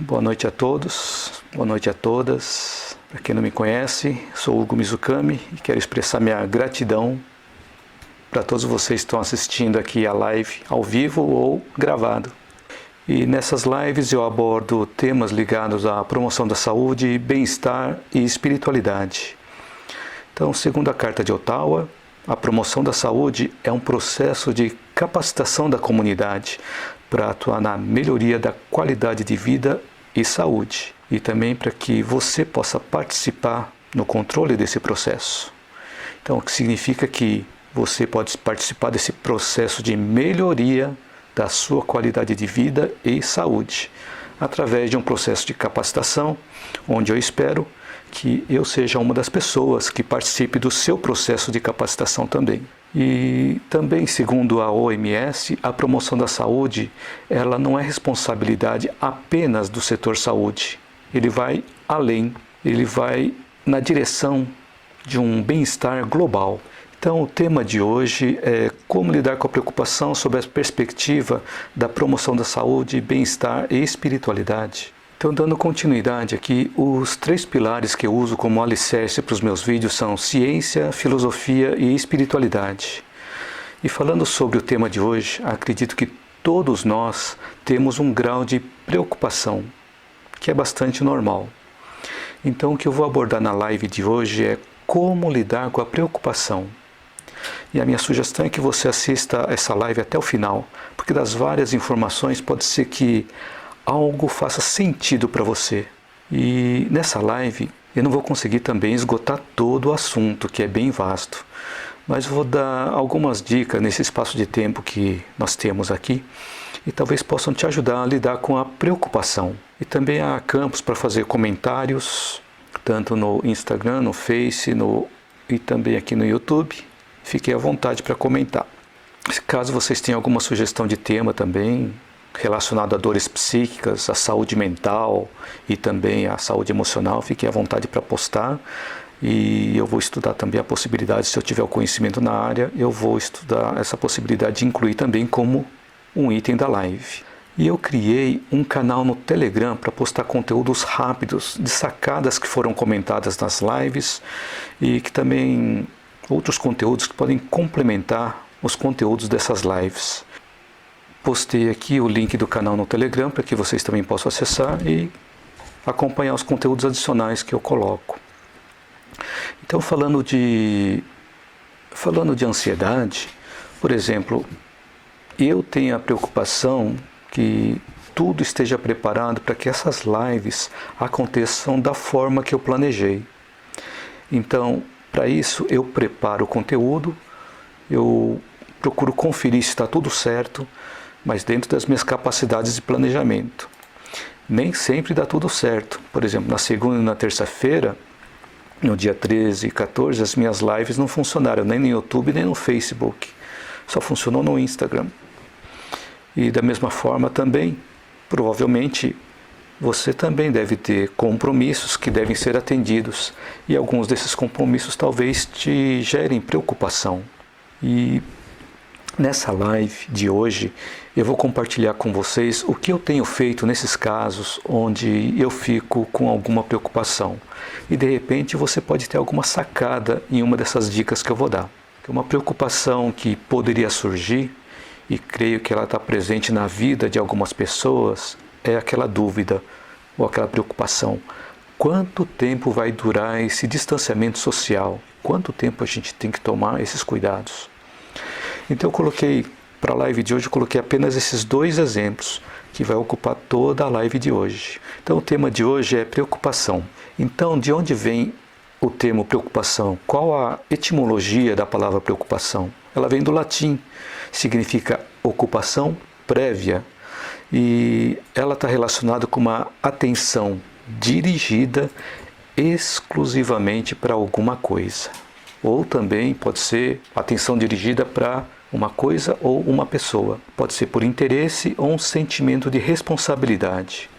Boa noite a todos, boa noite a todas. Para quem não me conhece, sou Hugo Mizukami e quero expressar minha gratidão para todos vocês que estão assistindo aqui a live ao vivo ou gravado. E nessas lives eu abordo temas ligados à promoção da saúde, bem-estar e espiritualidade. Então, segundo a Carta de Ottawa, a promoção da saúde é um processo de capacitação da comunidade para atuar na melhoria da qualidade de vida e saúde, e também para que você possa participar no controle desse processo. Então, o que significa que você pode participar desse processo de melhoria da sua qualidade de vida e saúde, através de um processo de capacitação, onde eu espero que eu seja uma das pessoas que participe do seu processo de capacitação também. E também, segundo a OMS, a promoção da saúde, ela não é responsabilidade apenas do setor saúde. Ele vai além, ele vai na direção de um bem-estar global. Então, o tema de hoje é como lidar com a preocupação sobre a perspectiva da promoção da saúde, bem-estar e espiritualidade. Então, dando continuidade aqui, os 3 pilares que eu uso como alicerce para os meus vídeos são ciência, filosofia e espiritualidade. E falando sobre o tema de hoje, acredito que todos nós temos um grau de preocupação, que é bastante normal. Então, o que eu vou abordar na live de hoje é como lidar com a preocupação. E a minha sugestão é que você assista essa live até o final, porque das várias informações pode ser que algo faça sentido para você. E nessa live eu não vou conseguir também esgotar todo o assunto, que é bem vasto, mas vou dar algumas dicas nesse espaço de tempo que nós temos aqui e talvez possam te ajudar a lidar com a preocupação. E também há campos para fazer comentários, tanto no Instagram, no Face e também aqui no YouTube. Fiquem à vontade para comentar. Caso vocês tenham alguma sugestão de tema também, relacionado a dores psíquicas, a saúde mental e também a saúde emocional, fiquem à vontade para postar. E eu vou estudar também a possibilidade, se eu tiver o conhecimento na área, eu vou estudar essa possibilidade de incluir também como um item da live. E eu criei um canal no Telegram para postar conteúdos rápidos, de sacadas que foram comentadas nas lives e que também outros conteúdos que podem complementar os conteúdos dessas lives. Postei aqui o link do canal no Telegram para que vocês também possam acessar e acompanhar os conteúdos adicionais que eu coloco. Então, falando de ansiedade, por exemplo, eu tenho a preocupação que tudo esteja preparado para que essas lives aconteçam da forma que eu planejei. Então, para isso, eu preparo o conteúdo, eu procuro conferir se está tudo certo, mas dentro das minhas capacidades de planejamento. Nem sempre dá tudo certo. Por exemplo, na segunda e na terça-feira, no dia 13 e 14, as minhas lives não funcionaram, nem no YouTube, nem no Facebook. Só funcionou no Instagram. E da mesma forma também, provavelmente, você também deve ter compromissos que devem ser atendidos. E alguns desses compromissos talvez te gerem preocupação. E nessa live de hoje, eu vou compartilhar com vocês o que eu tenho feito nesses casos onde eu fico com alguma preocupação. E de repente você pode ter alguma sacada em uma dessas dicas que eu vou dar. Uma preocupação que poderia surgir, e creio que ela está presente na vida de algumas pessoas, é aquela dúvida ou aquela preocupação. Quanto tempo vai durar esse distanciamento social? Quanto tempo a gente tem que tomar esses cuidados? Então eu coloquei, para a live de hoje, eu coloquei apenas esses 2 exemplos, que vai ocupar toda a live de hoje. Então o tema de hoje é preocupação. Então, de onde vem o termo preocupação? Qual a etimologia da palavra preocupação? Ela vem do latim, significa ocupação prévia, e ela está relacionada com uma atenção dirigida exclusivamente para alguma coisa. Ou também pode ser atenção dirigida para uma coisa ou uma pessoa. Pode ser por interesse ou um sentimento de responsabilidade.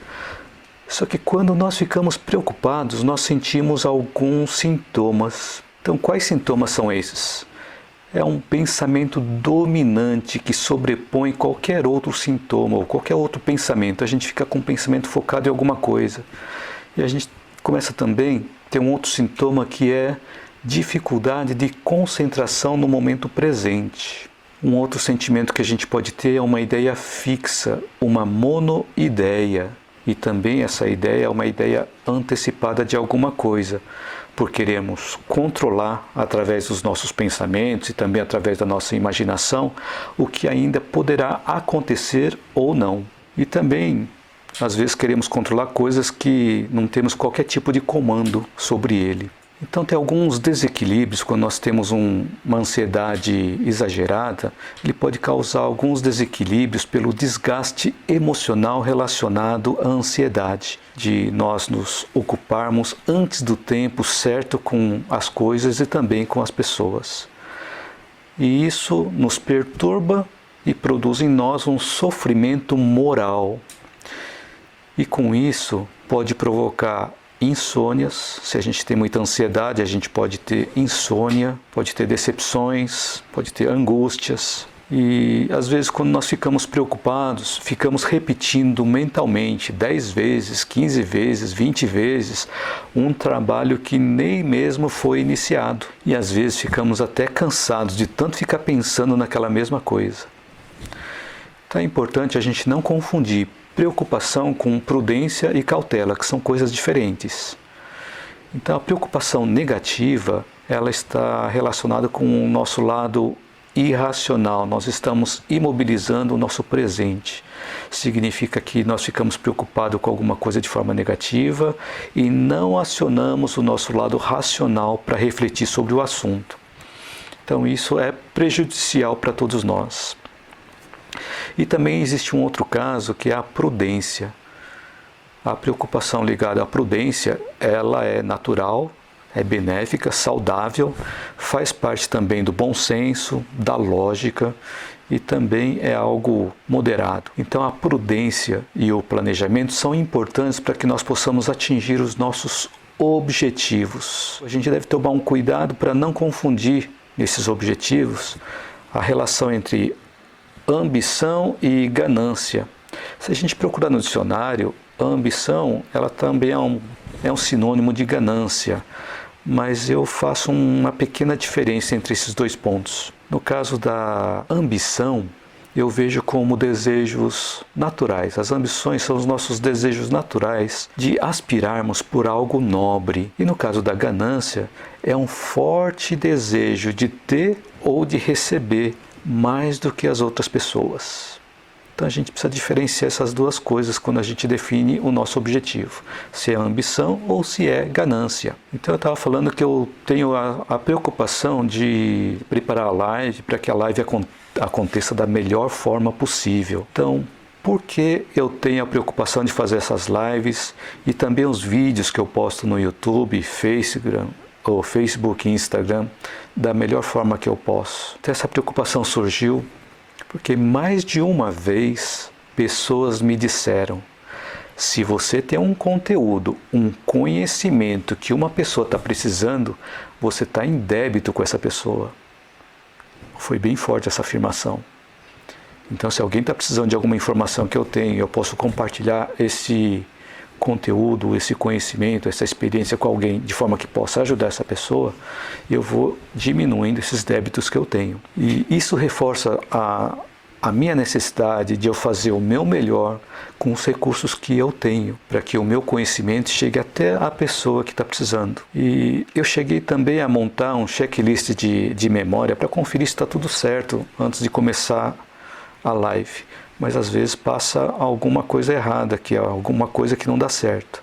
Só que quando nós ficamos preocupados, nós sentimos alguns sintomas. Então, quais sintomas são esses? é um pensamento dominante que sobrepõe qualquer outro sintoma ou qualquer outro pensamento. A gente fica com o pensamento focado em alguma coisa. E a gente começa também a ter um outro sintoma que é dificuldade de concentração no momento presente. Um outro sentimento que a gente pode ter é uma ideia fixa, uma monoideia. E também essa ideia é uma ideia antecipada de alguma coisa, por queremos controlar através dos nossos pensamentos e também através da nossa imaginação o que ainda poderá acontecer ou não. E também, às vezes, queremos controlar coisas que não temos qualquer tipo de comando sobre ele. Então tem alguns desequilíbrios quando nós temos uma ansiedade exagerada, ele pode causar alguns desequilíbrios pelo desgaste emocional relacionado à ansiedade, de nós nos ocuparmos antes do tempo certo com as coisas e também com as pessoas. E isso nos perturba e produz em nós um sofrimento moral. E com isso pode provocar insônias. Se a gente tem muita ansiedade, a gente pode ter insônia, pode ter decepções, pode ter angústias. E às vezes quando nós ficamos preocupados, ficamos repetindo mentalmente 10 vezes, 15 vezes, 20 vezes um trabalho que nem mesmo foi iniciado. E às vezes ficamos até cansados de tanto ficar pensando naquela mesma coisa. Então é importante a gente não confundir preocupação com prudência e cautela, que são coisas diferentes. Então a preocupação negativa, ela está relacionada com o nosso lado irracional. Nós estamos imobilizando o nosso presente. Significa que nós ficamos preocupados com alguma coisa de forma negativa e não acionamos o nosso lado racional para refletir sobre o assunto. Então isso é prejudicial para todos nós. E também existe um outro caso que é a prudência. A preocupação ligada à prudência, ela é natural, é benéfica, saudável, faz parte também do bom senso, da lógica e também é algo moderado. Então a prudência e o planejamento são importantes para que nós possamos atingir os nossos objetivos. A gente deve tomar um cuidado para não confundir nesses objetivos a relação entre ambição e ganância. Se a gente procurar no dicionário, a ambição ela também é um sinônimo de ganância, mas eu faço uma pequena diferença entre esses dois pontos. No caso da ambição, eu vejo como desejos naturais. As ambições são os nossos desejos naturais de aspirarmos por algo nobre. E no caso da ganância, é um forte desejo de ter ou de receber mais do que as outras pessoas. Então a gente precisa diferenciar essas duas coisas quando a gente define o nosso objetivo, se é ambição ou se é ganância. Então eu estava falando que eu tenho a preocupação de preparar a live para que a live aconteça da melhor forma possível. Então, por que eu tenho a preocupação de fazer essas lives e também os vídeos que eu posto no YouTube, Facebook e Instagram da melhor forma que eu posso? Então essa preocupação surgiu porque mais de uma vez pessoas me disseram: se você tem um conteúdo, um conhecimento que uma pessoa está precisando, você está em débito com essa pessoa. Foi bem forte essa afirmação. Então se alguém está precisando de alguma informação que eu tenho, eu posso compartilhar esse conteúdo, esse conhecimento, essa experiência com alguém de forma que possa ajudar essa pessoa, eu vou diminuindo esses débitos que eu tenho. E isso reforça a minha necessidade de eu fazer o meu melhor com os recursos que eu tenho, para que o meu conhecimento chegue até a pessoa que está precisando. E eu cheguei também a montar um checklist de memória para conferir se está tudo certo antes de começar a live. Mas às vezes passa alguma coisa errada, que é alguma coisa que não dá certo.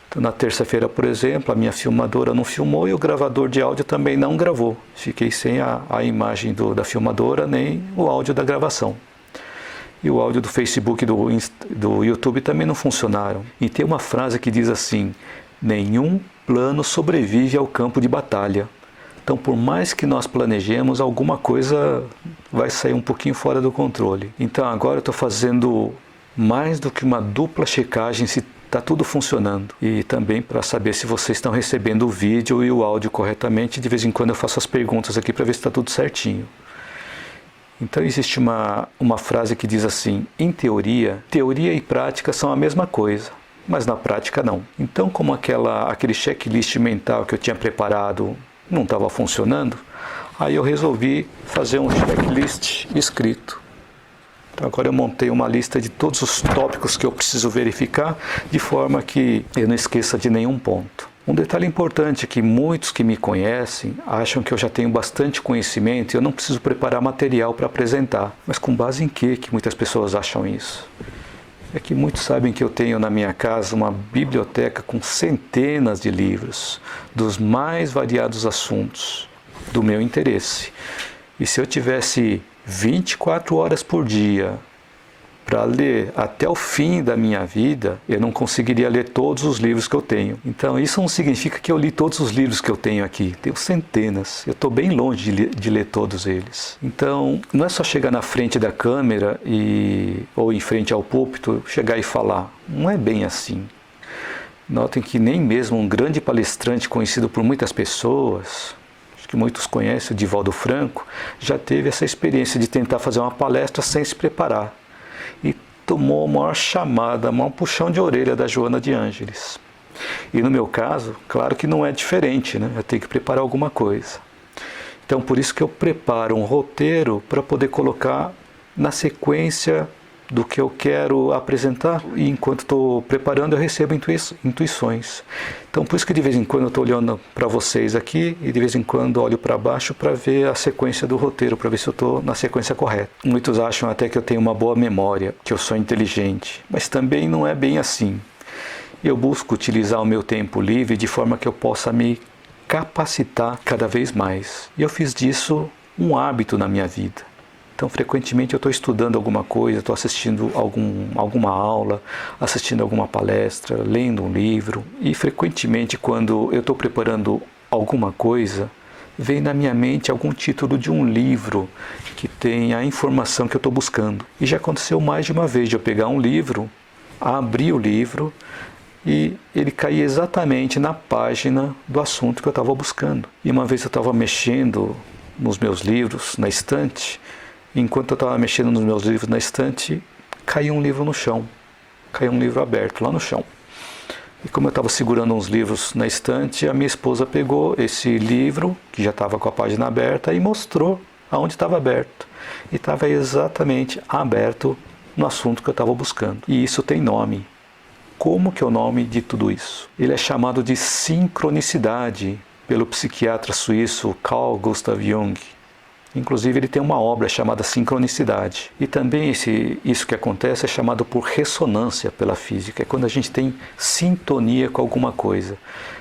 Então, na terça-feira, por exemplo, a minha filmadora não filmou e o gravador de áudio também não gravou. Fiquei sem a imagem da filmadora nem o áudio da gravação. E o áudio do Facebook e do YouTube também não funcionaram. E tem uma frase que diz assim: nenhum plano sobrevive ao campo de batalha. Então, por mais que nós planejemos, alguma coisa vai sair um pouquinho fora do controle. Então, agora eu estou fazendo mais do que uma dupla checagem se está tudo funcionando. E também para saber se vocês estão recebendo o vídeo e o áudio corretamente. De vez em quando eu faço as perguntas aqui para ver se está tudo certinho. Então existe uma frase que diz assim: em teoria e prática são a mesma coisa, mas na prática não. Então, como aquele checklist mental que eu tinha preparado não estava funcionando, aí eu resolvi fazer um checklist escrito. Então agora eu montei uma lista de todos os tópicos que eu preciso verificar, de forma que eu não esqueça de nenhum ponto. Um detalhe importante é que muitos que me conhecem acham que eu já tenho bastante conhecimento e eu não preciso preparar material para apresentar. Mas com base em que muitas pessoas acham isso? É que muitos sabem que eu tenho na minha casa uma biblioteca com centenas de livros, dos mais variados assuntos do meu interesse. E se eu tivesse 24 horas por dia para ler até o fim da minha vida, eu não conseguiria ler todos os livros que eu tenho. Então isso não significa que eu li todos os livros que eu tenho aqui. Tenho centenas. Eu estou bem longe de ler todos eles. Então não é só chegar na frente da câmera ou em frente ao púlpito, chegar e falar. Não é bem assim. Notem que nem mesmo um grande palestrante conhecido por muitas pessoas, acho que muitos conhecem, o Divaldo Franco, já teve essa experiência de tentar fazer uma palestra sem se preparar. E tomou a maior chamada, o maior puxão de orelha da Joana de Ângeles. E no meu caso, claro que não é diferente, né? Eu tenho que preparar alguma coisa. Então por isso que eu preparo um roteiro para poder colocar na sequência do que eu quero apresentar, e enquanto estou preparando eu recebo intuições. Então por isso que de vez em quando eu estou olhando para vocês aqui e de vez em quando olho para baixo para ver a sequência do roteiro, para ver se eu estou na sequência correta. Muitos acham até que eu tenho uma boa memória, que eu sou inteligente, mas também não é bem assim. Eu busco utilizar o meu tempo livre de forma que eu possa me capacitar cada vez mais. E eu fiz disso um hábito na minha vida. Então, frequentemente eu estou estudando alguma coisa, estou assistindo alguma aula, assistindo alguma palestra, lendo um livro. E frequentemente, quando eu estou preparando alguma coisa, vem na minha mente algum título de um livro que tem a informação que eu estou buscando. E já aconteceu mais de uma vez de eu pegar um livro, abrir o livro e ele cair exatamente na página do assunto que eu estava buscando. E uma vez eu estava mexendo nos meus livros, na estante. Enquanto eu estava mexendo nos meus livros na estante, caiu um livro no chão. Caiu um livro aberto lá no chão. E como eu estava segurando uns livros na estante, a minha esposa pegou esse livro, que já estava com a página aberta, e mostrou aonde estava aberto. E estava exatamente aberto no assunto que eu estava buscando. E isso tem nome. Como que é o nome de tudo isso? Ele é chamado de sincronicidade pelo psiquiatra suíço Carl Gustav Jung. Inclusive ele tem uma obra chamada Sincronicidade. E também isso que acontece é chamado por ressonância pela física. É quando a gente tem sintonia com alguma coisa.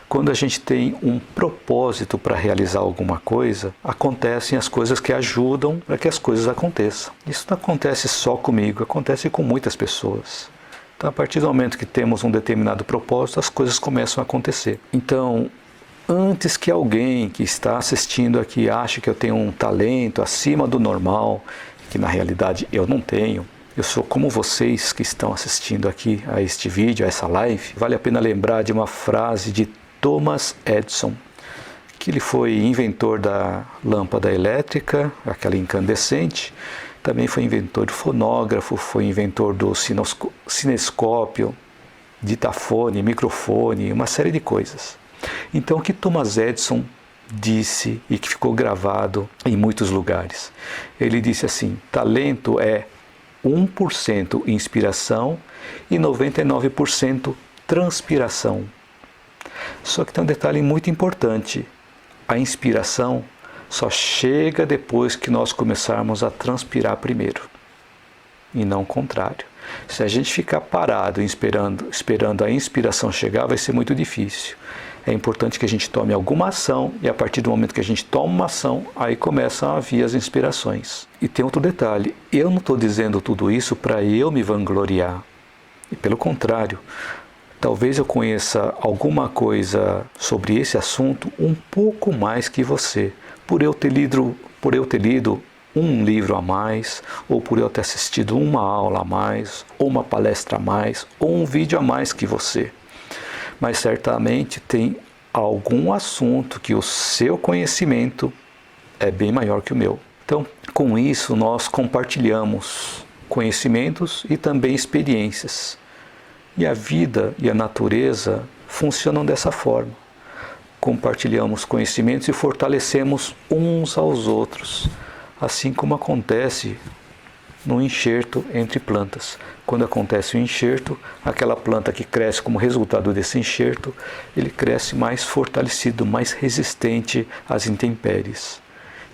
Quando a gente tem um propósito para realizar alguma coisa, acontecem as coisas que ajudam para que as coisas aconteçam. Isso não acontece só comigo, acontece com muitas pessoas. Então, a partir do momento que temos um determinado propósito, as coisas começam a acontecer. Então, antes que alguém que está assistindo aqui ache que eu tenho um talento acima do normal, que na realidade eu não tenho, eu sou como vocês que estão assistindo aqui a este vídeo, a essa live, vale a pena lembrar de uma frase de Thomas Edison, que ele foi inventor da lâmpada elétrica, aquela incandescente, também foi inventor do fonógrafo, foi inventor do cinescópio, ditafone, microfone, uma série de coisas. Então o que Thomas Edison disse e que ficou gravado em muitos lugares? Ele disse assim: talento é 1% inspiração e 99% transpiração. Só que tem um detalhe muito importante: a inspiração só chega depois que nós começarmos a transpirar primeiro, e não o contrário. Se a gente ficar parado esperando a inspiração chegar, vai ser muito difícil. É importante que a gente tome alguma ação, e a partir do momento que a gente toma uma ação, aí começam a vir as inspirações. E tem outro detalhe: eu não estou dizendo tudo isso para eu me vangloriar. E pelo contrário, talvez eu conheça alguma coisa sobre esse assunto um pouco mais que você, por eu ter lido um livro a mais, ou por eu ter assistido uma aula a mais, ou uma palestra a mais, ou um vídeo a mais que você. Mas certamente tem algum assunto que o seu conhecimento é bem maior que o meu. Então, com isso, nós compartilhamos conhecimentos e também experiências. E a vida e a natureza funcionam dessa forma. Compartilhamos conhecimentos e fortalecemos uns aos outros, assim como acontece no enxerto entre plantas. Quando acontece o enxerto, aquela planta que cresce como resultado desse enxerto, ele cresce mais fortalecido, mais resistente às intempéries.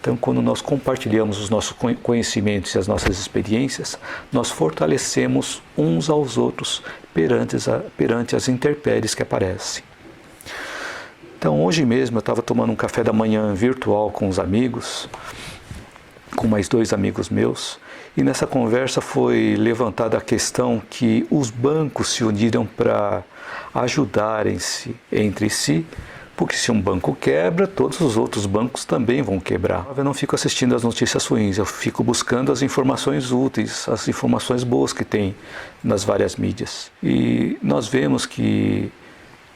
Então, quando nós compartilhamos os nossos conhecimentos e as nossas experiências, nós fortalecemos uns aos outros perante as intempéries que aparecem. Então, hoje mesmo eu estava tomando um café da manhã virtual com os amigos, com mais 2 amigos meus, e nessa conversa foi levantada a questão que os bancos se uniram para ajudarem-se entre si, porque se um banco quebra, todos os outros bancos também vão quebrar. Eu não fico assistindo as notícias ruins, eu fico buscando as informações úteis, as informações boas que tem nas várias mídias. E nós vemos que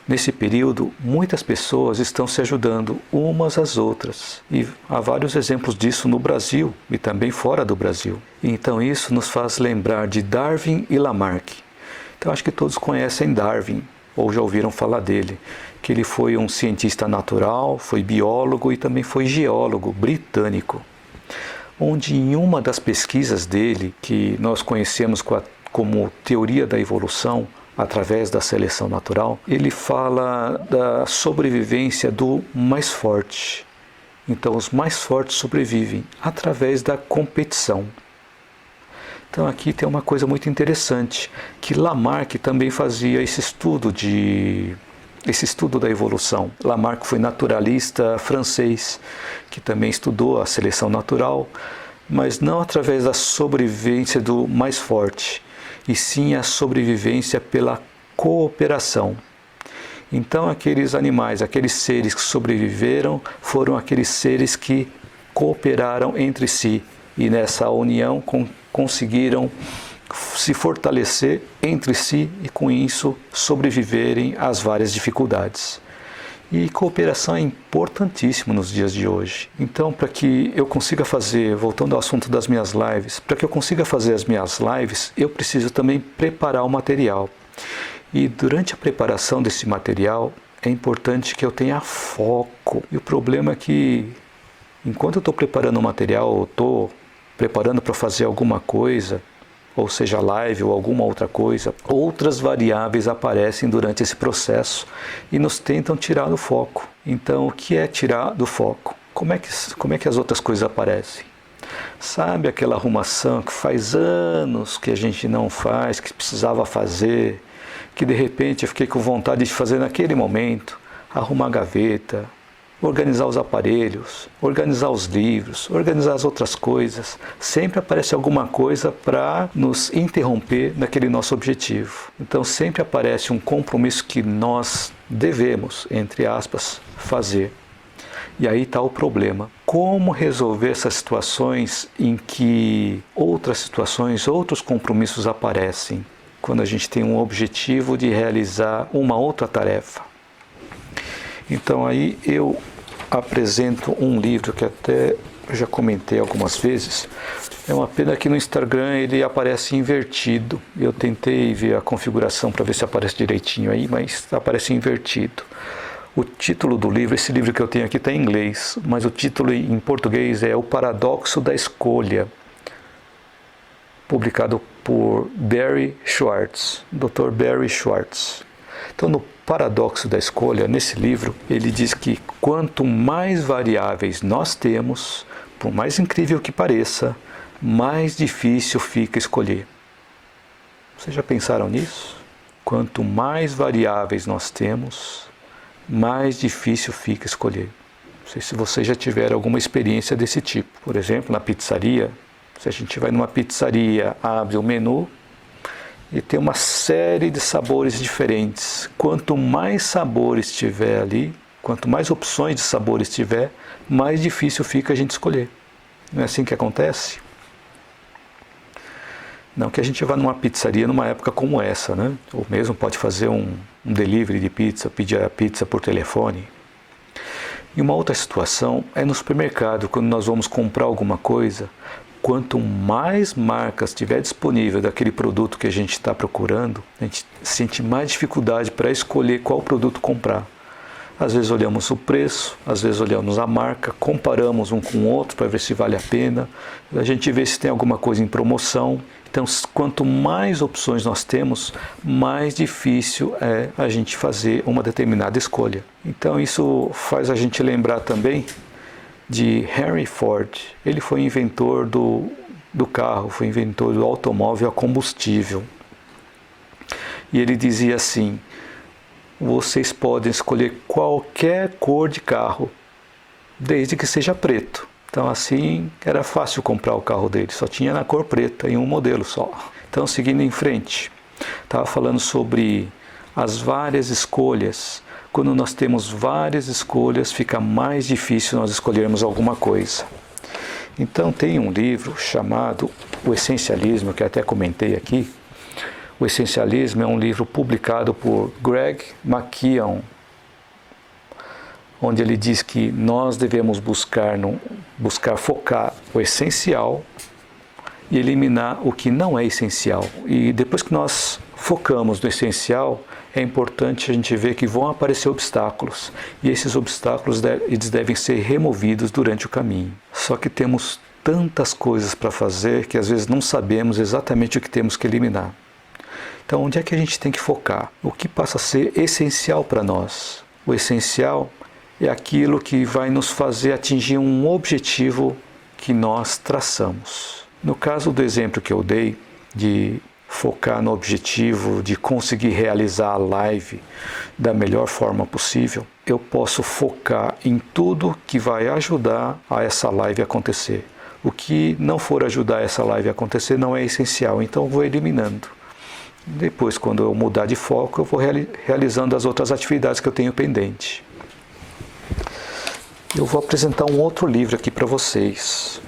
nesse período, muitas pessoas estão se ajudando umas às outras. E há vários exemplos disso no Brasil e também fora do Brasil. Então isso nos faz lembrar de Darwin e Lamarck. Então acho que todos conhecem Darwin, ou já ouviram falar dele, que ele foi um cientista natural, foi biólogo e também foi geólogo britânico. Onde em uma das pesquisas dele, que nós conhecemos como teoria da evolução, através da seleção natural, ele fala da sobrevivência do mais forte. Então, os mais fortes sobrevivem através da competição. Então, aqui tem uma coisa muito interessante, que Lamarck também fazia esse estudo da evolução. Lamarck foi naturalista francês, que também estudou a seleção natural, mas não através da sobrevivência do mais forte, e sim a sobrevivência pela cooperação. Então aqueles animais, aqueles seres que sobreviveram, foram aqueles seres que cooperaram entre si e nessa união conseguiram se fortalecer entre si e com isso sobreviverem às várias dificuldades. E cooperação é importantíssimo nos dias de hoje. Então, para que eu consiga fazer, voltando ao assunto das minhas lives, para que eu consiga fazer as minhas lives, eu preciso também preparar o material. E durante a preparação desse material, é importante que eu tenha foco. E o problema é que, enquanto eu estou preparando o material, ou estou preparando para fazer alguma coisa, ou seja, live ou alguma outra coisa, outras variáveis aparecem durante esse processo e nos tentam tirar do foco. Então, o que é tirar do foco? Como é que as outras coisas aparecem? Sabe aquela arrumação que faz anos que a gente não faz, que precisava fazer, que de repente eu fiquei com vontade de fazer naquele momento? Arrumar a gaveta, organizar os aparelhos, organizar os livros, organizar as outras coisas. Sempre aparece alguma coisa para nos interromper naquele nosso objetivo. Então sempre aparece um compromisso que nós devemos, entre aspas, fazer. E aí está o problema. Como resolver essas situações em que outras situações, outros compromissos aparecem, quando a gente tem um objetivo de realizar uma outra tarefa? Então aí eu apresento um livro que até já comentei algumas vezes. É uma pena que no Instagram ele aparece invertido. Eu tentei ver a configuração para ver se aparece direitinho aí, mas aparece invertido. O título do livro, esse livro que eu tenho aqui está em inglês, mas o título em português é O Paradoxo da Escolha, publicado por Barry Schwartz, Dr. Barry Schwartz. Então, no Paradoxo da Escolha, nesse livro, ele diz que quanto mais variáveis nós temos, por mais incrível que pareça, mais difícil fica escolher. Vocês já pensaram nisso? Quanto mais variáveis nós temos, mais difícil fica escolher. Não sei se vocês já tiveram alguma experiência desse tipo. Por exemplo, na pizzaria, se a gente vai numa pizzaria, abre o menu, e tem uma série de sabores diferentes. Quanto mais sabores tiver ali, quanto mais opções de sabores tiver, mais difícil fica a gente escolher. Não é assim que acontece? Não que a gente vá numa pizzaria numa época como essa, né? Ou mesmo pode fazer um delivery de pizza, pedir a pizza por telefone. E uma outra situação é no supermercado, quando nós vamos comprar alguma coisa, quanto mais marcas tiver disponível daquele produto que a gente está procurando, a gente sente mais dificuldade para escolher qual produto comprar. Às vezes olhamos o preço, às vezes olhamos a marca, comparamos um com o outro para ver se vale a pena, a gente vê se tem alguma coisa em promoção. Então, quanto mais opções nós temos, mais difícil é a gente fazer uma determinada escolha. Então, isso faz a gente lembrar também de Henry Ford. Ele foi inventor do carro, foi inventor do automóvel a combustível. E ele dizia assim: vocês podem escolher qualquer cor de carro, desde que seja preto. Então assim era fácil comprar o carro dele, só tinha na cor preta, em um modelo só. Então seguindo em frente, estava falando sobre as várias escolhas. Quando nós temos várias escolhas, fica mais difícil nós escolhermos alguma coisa. Então tem um livro chamado O Essencialismo, que até comentei aqui. O Essencialismo é um livro publicado por Greg McKeown, onde ele diz que nós devemos buscar focar o essencial e eliminar o que não é essencial. E depois que nós focamos no essencial, é importante a gente ver que vão aparecer obstáculos, e esses obstáculos eles devem ser removidos durante o caminho. Só que temos tantas coisas para fazer que às vezes não sabemos exatamente o que temos que eliminar. Então, onde é que a gente tem que focar? O que passa a ser essencial para nós? O essencial é aquilo que vai nos fazer atingir um objetivo que nós traçamos. No caso do exemplo que eu dei, de focar no objetivo de conseguir realizar a live da melhor forma possível, eu posso focar em tudo que vai ajudar a essa live acontecer. O que não for ajudar essa live a acontecer não é essencial, então eu vou eliminando. Depois, quando eu mudar de foco, eu vou realizando as outras atividades que eu tenho pendente. Eu vou apresentar um outro livro aqui para vocês.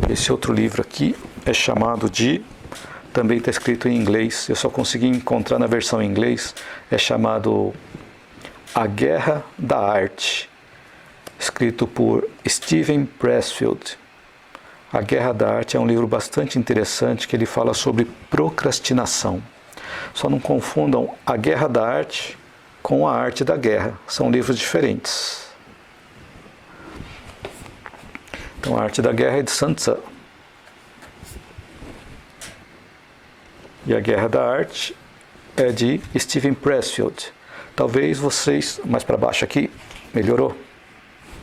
Esse outro livro aqui é chamado de... Também está escrito em inglês, eu só consegui encontrar na versão em inglês. É chamado A Guerra da Arte, escrito por Steven Pressfield. A Guerra da Arte é um livro bastante interessante que ele fala sobre procrastinação. Só não confundam A Guerra da Arte com A Arte da Guerra. São livros diferentes. Então, A Arte da Guerra é de Sun Tzu. E A Guerra da Arte é de Steven Pressfield. Talvez vocês... Mais para baixo aqui. Melhorou?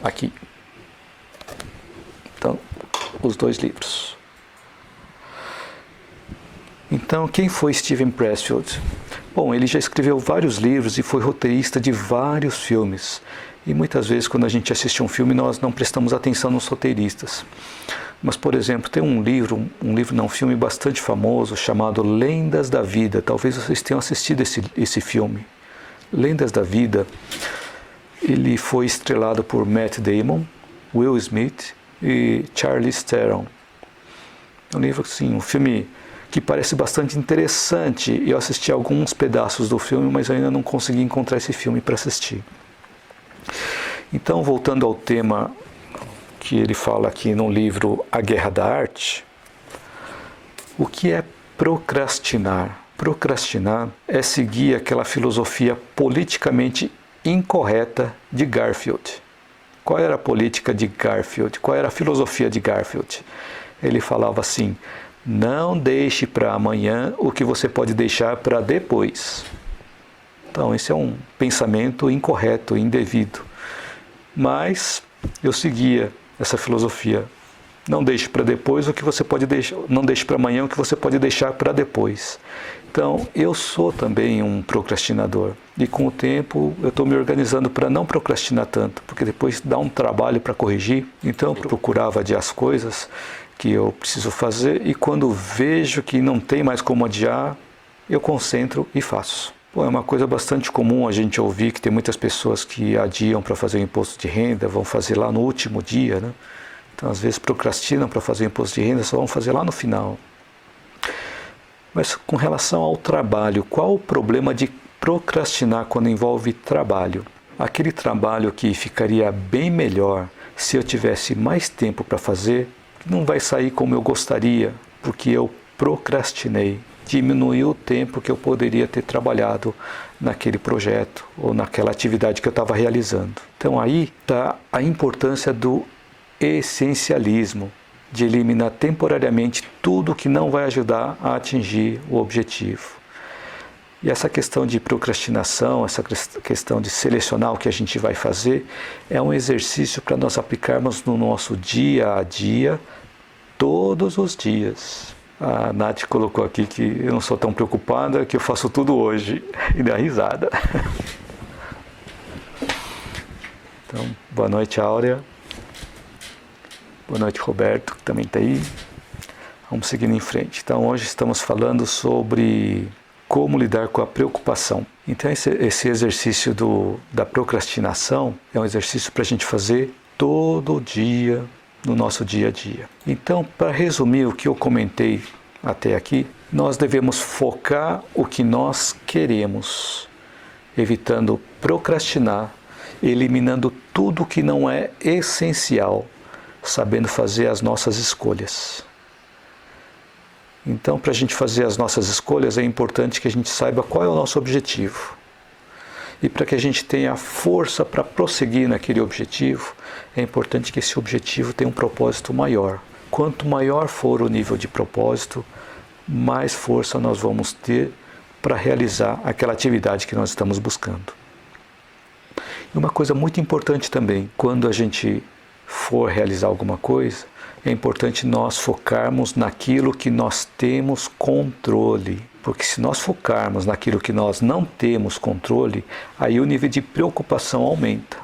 Aqui. Então, os dois livros. Então, quem foi Steven Pressfield? Bom, ele já escreveu vários livros e foi roteirista de vários filmes. E muitas vezes, quando a gente assiste um filme, nós não prestamos atenção nos roteiristas. Mas, por exemplo, tem um filme bastante famoso chamado Lendas da Vida. Talvez vocês tenham assistido esse filme. Lendas da Vida, ele foi estrelado por Matt Damon, Will Smith e Charlize Theron. É um livro, assim, um filme que parece bastante interessante. Eu assisti alguns pedaços do filme, mas ainda não consegui encontrar esse filme para assistir. Então, voltando ao tema que ele fala aqui no livro A Guerra da Arte, o que é procrastinar? Procrastinar é seguir aquela filosofia politicamente incorreta de Garfield. Qual era a política de Garfield? Qual era a filosofia de Garfield? Ele falava assim: não deixe para amanhã o que você pode deixar para depois. Então, esse é um pensamento incorreto, indevido. Mas eu seguia essa filosofia. Não deixe para depois o que você pode deixar, não deixe para amanhã o que você pode deixar para depois. Então, eu sou também um procrastinador. E com o tempo eu estou me organizando para não procrastinar tanto, porque depois dá um trabalho para corrigir. Então, eu procurava adiar as coisas que eu preciso fazer, e quando vejo que não tem mais como adiar, eu concentro e faço. Bom, é uma coisa bastante comum a gente ouvir que tem muitas pessoas que adiam para fazer o imposto de renda, vão fazer lá no último dia, né? Então, às vezes, procrastinam para fazer o imposto de renda, só vão fazer lá no final. Mas com relação ao trabalho, qual o problema de procrastinar quando envolve trabalho? Aquele trabalho que ficaria bem melhor se eu tivesse mais tempo para fazer, não vai sair como eu gostaria, porque eu procrastinei. Diminuiu o tempo que eu poderia ter trabalhado naquele projeto ou naquela atividade que eu estava realizando. Então aí está a importância do essencialismo, de eliminar temporariamente tudo que não vai ajudar a atingir o objetivo. E essa questão de procrastinação, essa questão de selecionar o que a gente vai fazer, é um exercício para nós aplicarmos no nosso dia a dia, todos os dias. A Nath colocou aqui que eu não sou tão preocupada, que eu faço tudo hoje. E dá risada. Então, boa noite, Áurea. Boa noite, Roberto, que também está aí. Vamos seguindo em frente. Então, hoje estamos falando sobre como lidar com a preocupação. Então, esse exercício da procrastinação é um exercício para a gente fazer todo dia, no nosso dia a dia. Então, para resumir o que eu comentei até aqui, nós devemos focar o que nós queremos, evitando procrastinar, eliminando tudo que não é essencial, sabendo fazer as nossas escolhas. Então, para a gente fazer as nossas escolhas, é importante que a gente saiba qual é o nosso objetivo. E para que a gente tenha força para prosseguir naquele objetivo, é importante que esse objetivo tenha um propósito maior. Quanto maior for o nível de propósito, mais força nós vamos ter para realizar aquela atividade que nós estamos buscando. E uma coisa muito importante também, quando a gente for realizar alguma coisa, é importante nós focarmos naquilo que nós temos controle. Porque se nós focarmos naquilo que nós não temos controle, aí o nível de preocupação aumenta.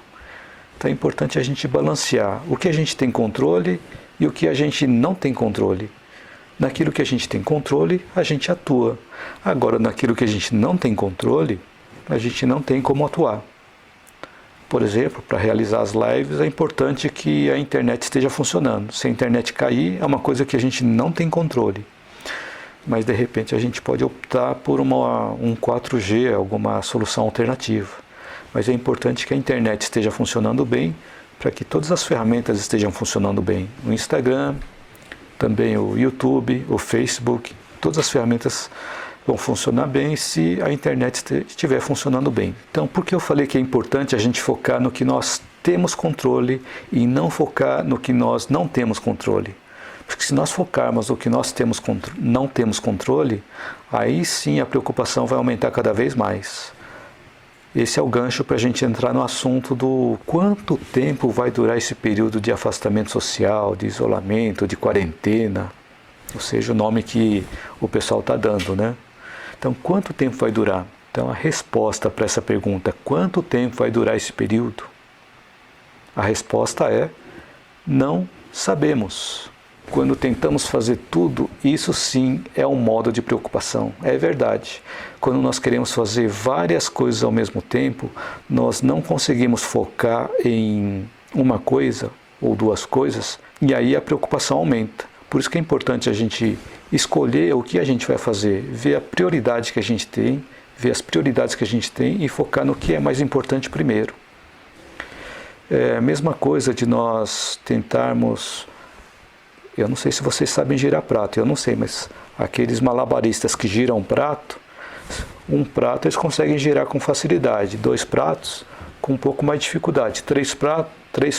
Então é importante a gente balancear o que a gente tem controle e o que a gente não tem controle. Naquilo que a gente tem controle, a gente atua. Agora, naquilo que a gente não tem controle, a gente não tem como atuar. Por exemplo, para realizar as lives é importante que a internet esteja funcionando. Se a internet cair, é uma coisa que a gente não tem controle. Mas de repente a gente pode optar por um 4G, alguma solução alternativa. Mas é importante que a internet esteja funcionando bem, para que todas as ferramentas estejam funcionando bem. O Instagram, também o YouTube, o Facebook, todas as ferramentas vão funcionar bem se a internet estiver funcionando bem. Então, por que eu falei que é importante a gente focar no que nós temos controle e não focar no que nós não temos controle? Porque se nós focarmos no que nós não temos controle, aí sim a preocupação vai aumentar cada vez mais. Esse é o gancho para a gente entrar no assunto do quanto tempo vai durar esse período de afastamento social, de isolamento, de quarentena, ou seja, o nome que o pessoal está dando, né? Então, quanto tempo vai durar? Então, a resposta para essa pergunta, quanto tempo vai durar esse período? A resposta é, não sabemos. Quando tentamos fazer tudo, isso sim é um modo de preocupação. É verdade. Quando nós queremos fazer várias coisas ao mesmo tempo, nós não conseguimos focar em uma coisa ou duas coisas, e aí a preocupação aumenta. Por isso que é importante a gente escolher o que a gente vai fazer, ver a prioridade que a gente tem, ver as prioridades que a gente tem e focar no que é mais importante primeiro. É a mesma coisa de nós tentarmos... Eu não sei se vocês sabem girar prato, eu não sei, mas aqueles malabaristas que giram um prato eles conseguem girar com facilidade, 2 pratos com um pouco mais de dificuldade, 3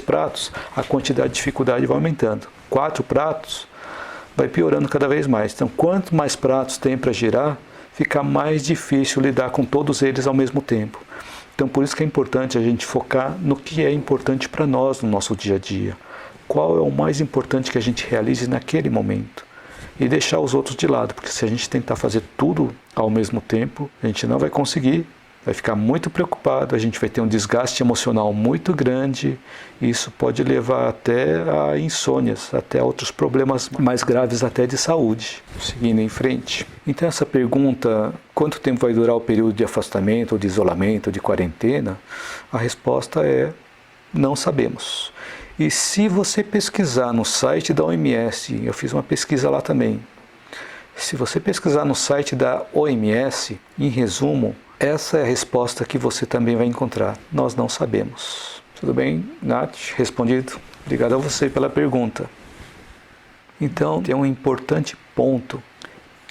pratos, a quantidade de dificuldade vai aumentando, 4 pratos, vai piorando cada vez mais. Então, quanto mais pratos tem para girar, fica mais difícil lidar com todos eles ao mesmo tempo. Então, por isso que é importante a gente focar no que é importante para nós no nosso dia a dia. Qual é o mais importante que a gente realize naquele momento e deixar os outros de lado, porque se a gente tentar fazer tudo ao mesmo tempo, a gente não vai conseguir vai ficar muito preocupado, a gente vai ter um desgaste emocional muito grande, e isso pode levar até a insônias, até a outros problemas mais graves até de saúde. Seguindo em frente. Então essa pergunta, quanto tempo vai durar o período de afastamento, ou de isolamento, ou de quarentena? A resposta é, não sabemos. E se você pesquisar no site da OMS, eu fiz uma pesquisa lá também, se você pesquisar no site da OMS, em resumo, essa é a resposta que você também vai encontrar. Nós não sabemos. Tudo bem, Nath? Respondido? Obrigado a você pela pergunta. Então, tem um importante ponto,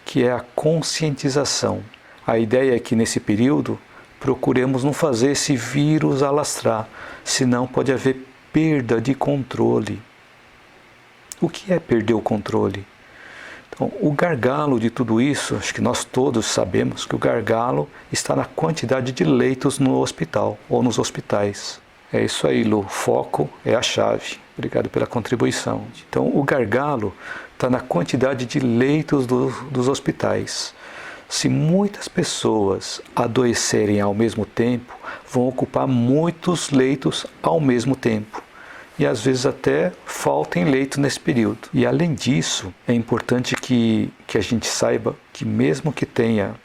que é a conscientização. A ideia é que nesse período, procuremos não fazer esse vírus alastrar, senão pode haver perda de controle. O que é perder o controle? Então, o gargalo de tudo isso, acho que nós todos sabemos que o gargalo está na quantidade de leitos no hospital ou nos hospitais. É isso aí, Lu. Foco é a chave. Obrigado pela contribuição. Então, o gargalo está na quantidade de leitos dos hospitais. Se muitas pessoas adoecerem ao mesmo tempo, vão ocupar muitos leitos ao mesmo tempo. E às vezes até faltem leitos nesse período. E além disso, é importante que a gente saiba que mesmo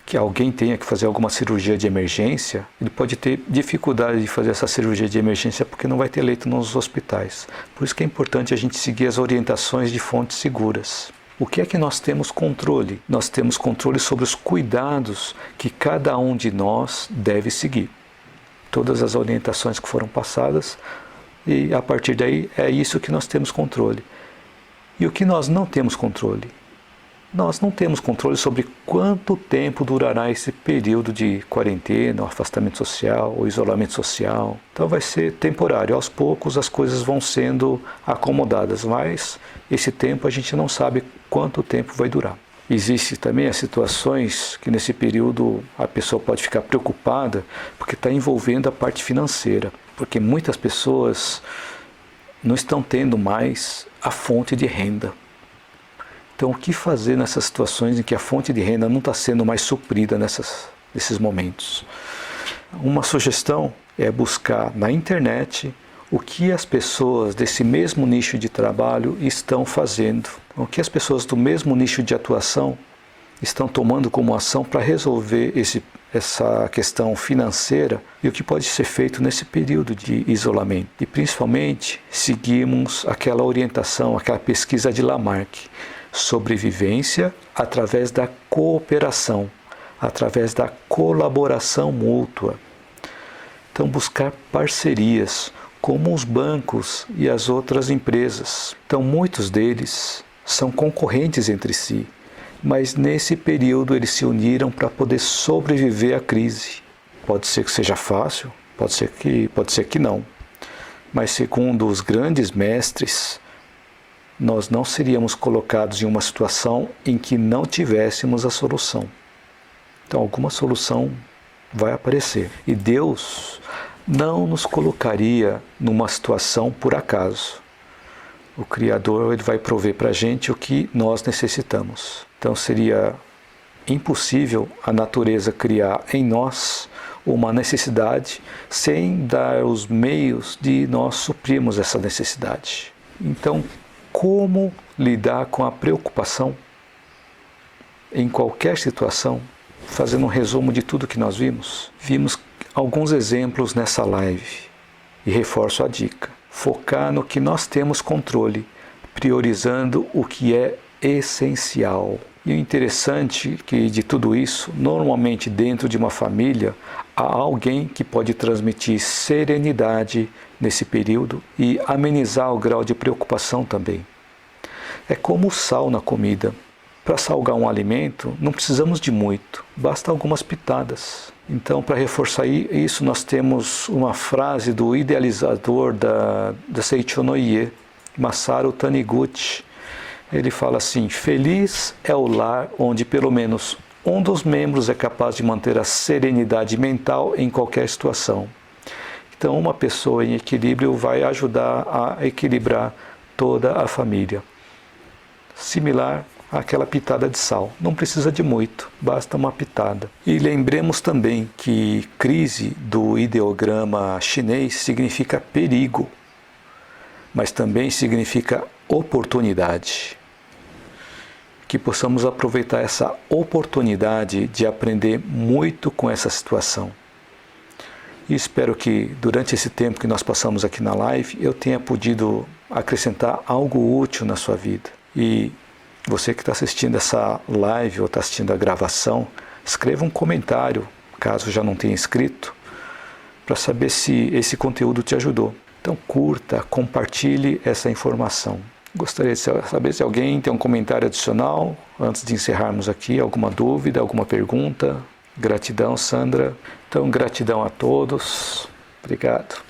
que alguém tenha que fazer alguma cirurgia de emergência, ele pode ter dificuldade de fazer essa cirurgia de emergência porque não vai ter leito nos hospitais. Por isso que é importante a gente seguir as orientações de fontes seguras. O que é que nós temos controle? Nós temos controle sobre os cuidados que cada um de nós deve seguir. Todas as orientações que foram passadas, e a partir daí é isso que nós temos controle. E o que nós não temos controle? Nós não temos controle sobre quanto tempo durará esse período de quarentena, afastamento social ou isolamento social. Então vai ser temporário, aos poucos as coisas vão sendo acomodadas, mas esse tempo a gente não sabe quanto tempo vai durar. Existem também as situações que nesse período a pessoa pode ficar preocupada porque está envolvendo a parte financeira. Porque muitas pessoas não estão tendo mais a fonte de renda. Então, o que fazer nessas situações em que a fonte de renda não está sendo mais suprida nesses momentos? Uma sugestão é buscar na internet o que as pessoas desse mesmo nicho de trabalho estão fazendo. O que as pessoas do mesmo nicho de atuação estão tomando como ação para resolver essa questão financeira e o que pode ser feito nesse período de isolamento. E principalmente seguimos aquela orientação, aquela pesquisa de Lamarck, sobrevivência através da cooperação, através da colaboração mútua. Então buscar parcerias como os bancos e as outras empresas. Então muitos deles são concorrentes entre si, mas nesse período eles se uniram para poder sobreviver à crise. Pode ser que seja fácil, pode ser que não. Mas segundo os grandes mestres, nós não seríamos colocados em uma situação em que não tivéssemos a solução. Então alguma solução vai aparecer. E Deus não nos colocaria numa situação por acaso. O Criador ele vai prover para a gente o que nós necessitamos. Então seria impossível a natureza criar em nós uma necessidade sem dar os meios de nós suprirmos essa necessidade. Então, como lidar com a preocupação em qualquer situação? Fazendo um resumo de tudo que nós vimos. Vimos alguns exemplos nessa live e reforço a dica. Focar no que nós temos controle, priorizando o que é essencial. E o interessante é que de tudo isso, normalmente dentro de uma família, há alguém que pode transmitir serenidade nesse período e amenizar o grau de preocupação também. É como o sal na comida. Para salgar um alimento, não precisamos de muito, basta algumas pitadas. Então, para reforçar isso, nós temos uma frase do idealizador da Seichonoye, Masaru Taniguchi. Ele fala assim: feliz é o lar onde pelo menos um dos membros é capaz de manter a serenidade mental em qualquer situação. Então, uma pessoa em equilíbrio vai ajudar a equilibrar toda a família. Similar aquela pitada de sal. Não precisa de muito, basta uma pitada. E lembremos também que crise do ideograma chinês significa perigo, mas também significa oportunidade. Que possamos aproveitar essa oportunidade de aprender muito com essa situação. E espero que durante esse tempo que nós passamos aqui na live, eu tenha podido acrescentar algo útil na sua vida. E você que está assistindo essa live ou está assistindo a gravação, escreva um comentário, caso já não tenha escrito, para saber se esse conteúdo te ajudou. Então curta, compartilhe essa informação. Gostaria de saber se alguém tem um comentário adicional, antes de encerrarmos aqui, alguma dúvida, alguma pergunta. Gratidão, Sandra. Então, gratidão a todos. Obrigado.